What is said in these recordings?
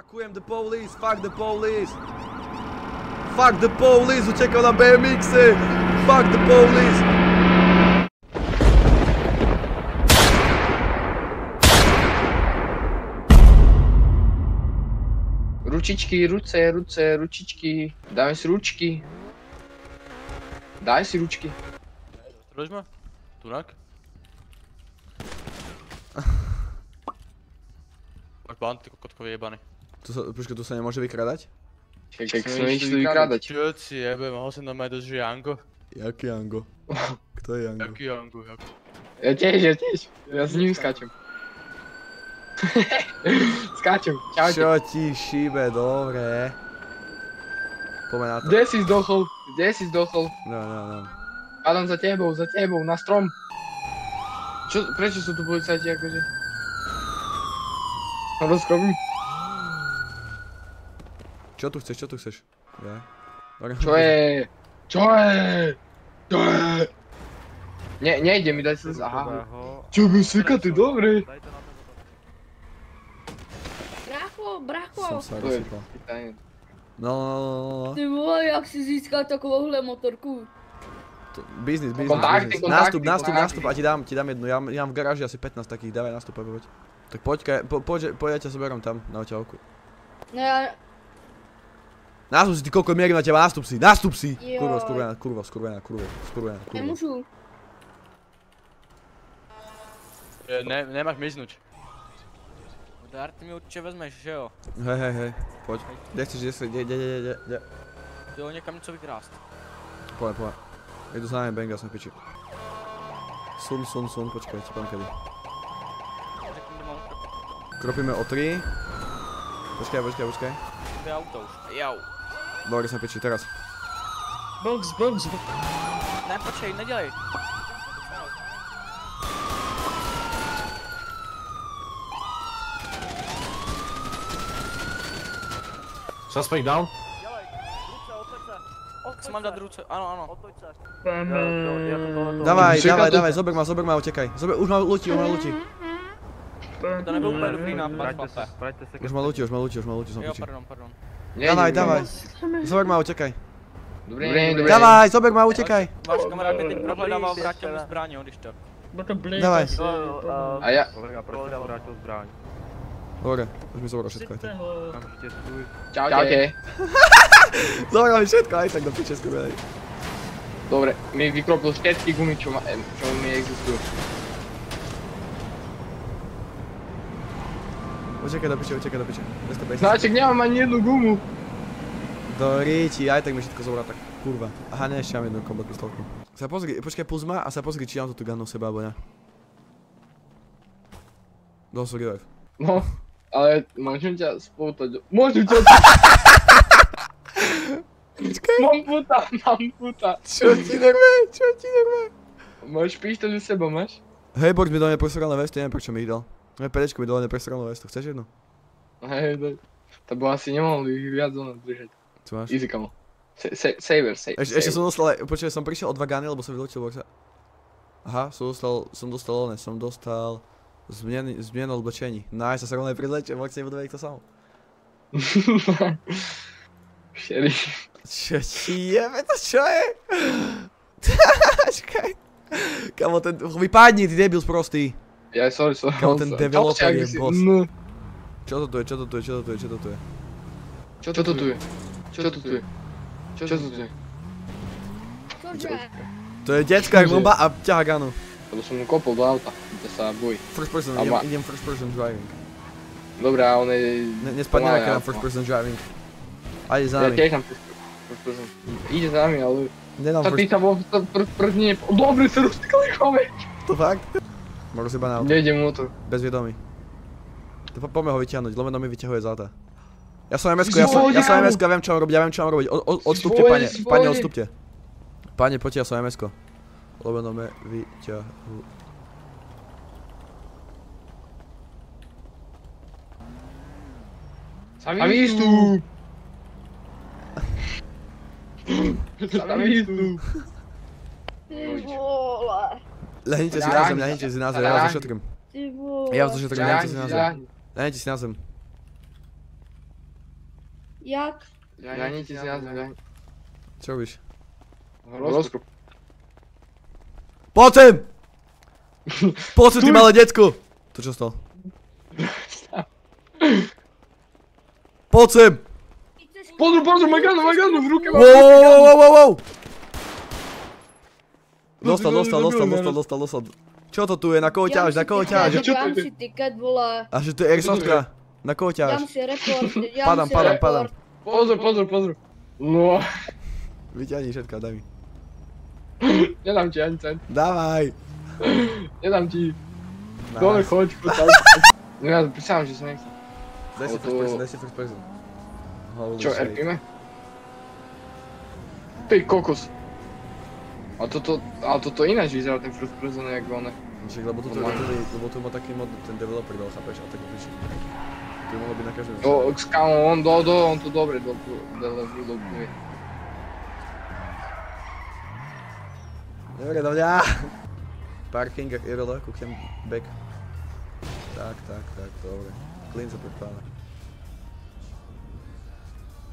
Fuck the police, fuck the police. Fuck the police, uciekał na BMX-y. Fuck the police. Ručičky, ruce, ručičky. Daj si ručky. Daj si ručky. Trojš ma? Turak? Máš bán, ty kokotkový jebany. Počkaj, tu sa nemôže vykradať? Čak sme išli vykradať. Čo si jebe, mohol som normálne dosť, že Jango. Jaký Jango? Kto je Jango? Jaký Jango, jako. Ja tiež. Ja s ním skáčem. Skáčem, čaute. Čo ti šíbe, dobre. Poďme na to. Kde si zdochol? No. Padám za tebou, na strom. Prečo sú tu policajti akože? Rozkrobím. Čo tu chceš? Ja. Čo je? Nejde mi dať sa aha. Čo by seka, ty dobre. Som Bracho. sa rozsypal. No. Ty vole, jak si získal takovouhle motorku? Biznis. Kontakty. Nástup a ti dám jednu. Ja mám v garáži asi 15 takých, dávaj nástup a poď. Tak poď, ja ťa zoberám tam na oťaľku. No ja... Nástup si, ty koľko mierim na teba, nástup si! Joj. Skurvená. Nemůžu. Nemáš miznúť. Udár, ty mi určitě vezmeš, že jo? Hej, poď. Kde chceš, kde? Jo, někam něco vykrást. Poďme. Jedu za nami, Benga, som v piči. Sun, počkaj, ti poviem kedy. Řekni, kde mám kropit. Kropíme o 3. Počkaj. Dvě auto už. Jau. Dobre, som v piči, teraz. Box. Ne, počkej, nedělej. Suspect down. Dělej, ruce, otoč se. Co mám dát ruce? Ano. Otoč se. Dávaj, zober ma, utekaj. Už ma lutí. To nebyl úplně dobrý nápad, chlape. Už ma lutí, som v Jo, piči. pardon. Dávaj. Zober ma, utekaj. Dobrý. Dávaj, zober ma, utekaj. Váš kamarád mě teď prohledával, vrátil mi zbraň, jo, když tak. Dávaj. A ja... Dobre, už mi zobral všetko aj tak. Čaute. Zobral mi všetko aj tak do piče, skurvenej. Dobre, mi vykropil všetky gumy, čo mi existujú. Utekaj do piče. Znáček, nemám ani jednu gumu. Do ríči, aj tak mi všetko zobral, tak kurva. Aha, ne, ešte mám jednu kombat pistolku. Sa pozri, počkaj, puls ma a sa pozri, či mám tu gun u seba, alebo ne. Dal som revive. No, ale môžem ťa spoutať. Môžem ťa... Počkaj. Mám puta. Čo ti nerve? Máš pištoľ u seba, máš? Hej, Borg mi dal neprestrelné vesty, neviem prečo mi ich dal. PDčko mi dal neprestrelnú vestu, chceš jednu? Hej, to by asi nemohli ich viac držať. Čo máš? Easy, kamo. Saver. Ešte som dostal, počkaj, som prišiel o 2 guny, lebo som vyločil Borgsa. Aha, som dostal zmienu oblečení. Nice, sa rovno aj prizlečím, Borg si nebudú vedieť to samo. Šeri. Čo ti jebe, to čo je? Čakaj. Kamo, vypadni, ty debil sprostý. Ja, sorry. Kamo, ten developer je boss. No. Čo to je? Čo to tu je? Cože? To je detská bomba a ťaha gunu. Lebo som mu kopol do auta, to sa bojí. First person, idem first person driving. Dobre, a on je... Nespadne, keď dám first person driving. A ide za Ja nami. tiež dám first person. Ide za nami, ale... Nedám Ty first... sa bol první... Dobre, sa roztýkali chove! To fakt? Môžu si iba na auto. Nejdem motor. Bez viedomí. Poďme ho vyťahnuť, Lomeno mi vyťahuje z auta. Ja som MSK, viem čo mám robiť, odstúpte, pane, odstúpte. Pane, poďte, ja som MSK. Lomeno me vyťahuje. Savistu! Ty vole. Lehnite si na zem, ja vás zošetrím. Ty vole. Ja vás zošetrím, lehnite si na zem. Lehnite si na zem. Jak? Ja nic nie znalazłem. Co robisz? Horoskop. Po czym? Po co ty małe dziecko? To čo stalo? Po czym? Pozor, Maganu, w rukę mam. Wow. Dostal. Čo to tu je? Na koho ťaháš? Na koho ťaháš? Dám si tiket, vole. A že to je Airsoftka? Na koho Dám ťaháš? si rekord. Padám. Pozor. No, Vyťahni všetko, daj mi. nedám ti ani cent. Dávaj. Nedám ti. Nice. Dole, choď. No ja prísahám, že sa nechcem. Daj si first person. Holy Čo, shit. RPíme? Ty kokos. A toto ináč vyzerá ten first person, jak one. Však, lebo tu má taký mod, ten developer dal, chápeš? A tak opičí. Tu mohlo byť na každom. Kámo, on to dobre doplňuje. Dobre, do mňa. Parking, jak Irola, kúknem back. Tak, dobre. Clean sa predpáva.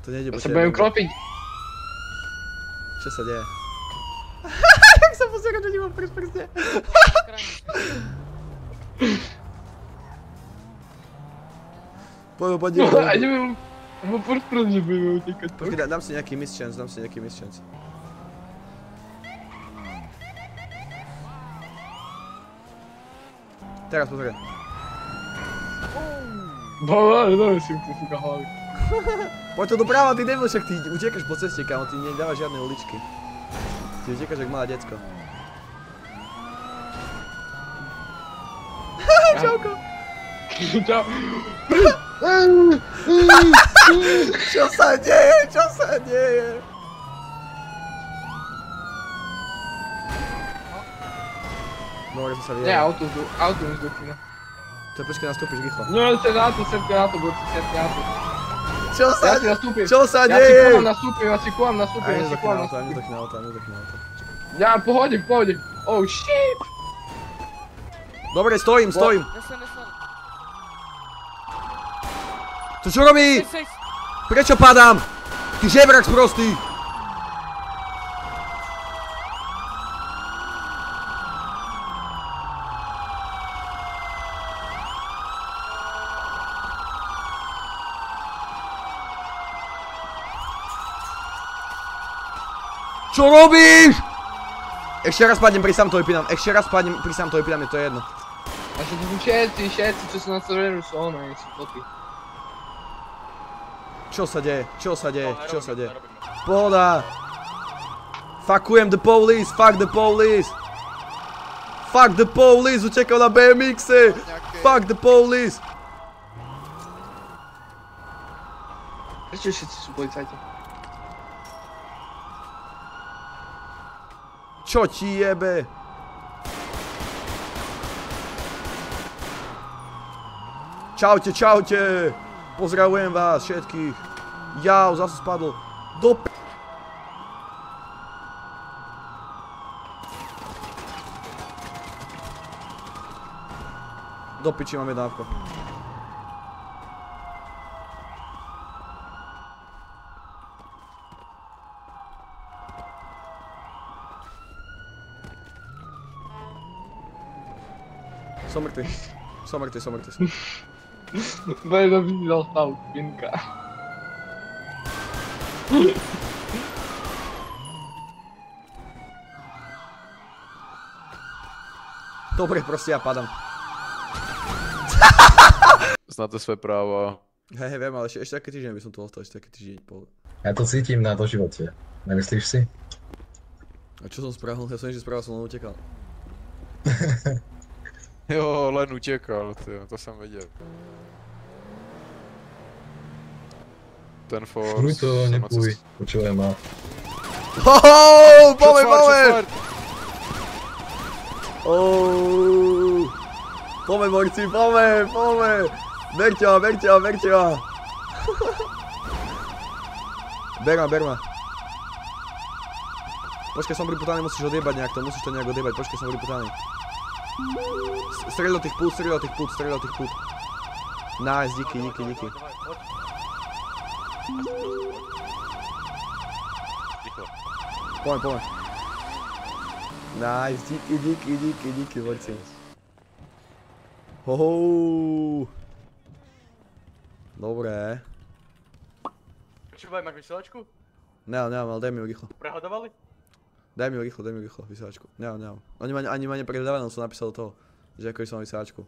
To nejde po Ja sa budem kropiť. Čo sa deje? Jak sa pozerám, že nemám prste. Poď. A ideme... Lebo first person, že budeme utekať. Počkej, dám si nejaký miss chance. Teraz pozoraj. Dobre si mu pofúka hlavy. Poď to doprava, ty debil, však ty utekáš po ceste, kámo, ty nedávaš žiadne uličky. Ty utekáš jak malé decko. Čauko. Čau. Čo sa deje? Dobre, som sa Nie, vyjel. auto mi zduchne. To počkaj, nastúpiš rýchlo. No, ste na to, borci, ste na to. Čo Ja si nastúpim. Čo sa Ja deje? si kúvam nastúpim. Aj nezdokne na auto. Ja, pohode. Oh shit. Dobre, stojím. Nesem. To čo robí? Sej. Prečo padám? Ty žebrak sprostý! Čo robíš? Ešte raz padnem, prísam to vypínam. Je to jedno. A čo tu všetci, čo sú na serveru, sú ono, sú topy. Čo sa deje? Pohoda! Fuckujem the police! Fuck the police! Utekal na BMX-e! Fuck the police! Prečo všetci sú policajti? Čo ti jebe? Čaute! Pozdravujem vás všetkých. Jau, zase spadol. Do p... Do piči máme dávko. Som mŕtvy. Veľmi by si dal stav, pinka. Dobre, proste ja padám. Znáte své práva. Hej, viem, ale ešte taký týždeň by som tu ostal, Ja to cítim na doživote. Nemyslíš si? A čo som spravil? Ja som nič spravil, som len utekal. Jo, len utěkal, tyjo, to jsem viděl. Ten Force... Kruj to, nepůj, počúvaj ma. Hoho, poďme! Poďme, borci, poďme! Berte ma! Ber ma. Počkaj, som priputaný, musíš odjebať nejak to, počkaj, som priputaný. Strelil tých pút. Nice, díky. Rýchlo. Poďme. Nice, díky, borci. Hoho. Dobré. Čo máš vysielačku? Nemám, ale daj mi ju rýchlo. Prehodovali? Daj mi ju rýchlo, vysielačku. Nemám. Oni ani ma neprehľadávali, len som napísal do toho, že ako som vysielačku.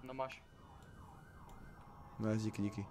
No máš. Nice, díky.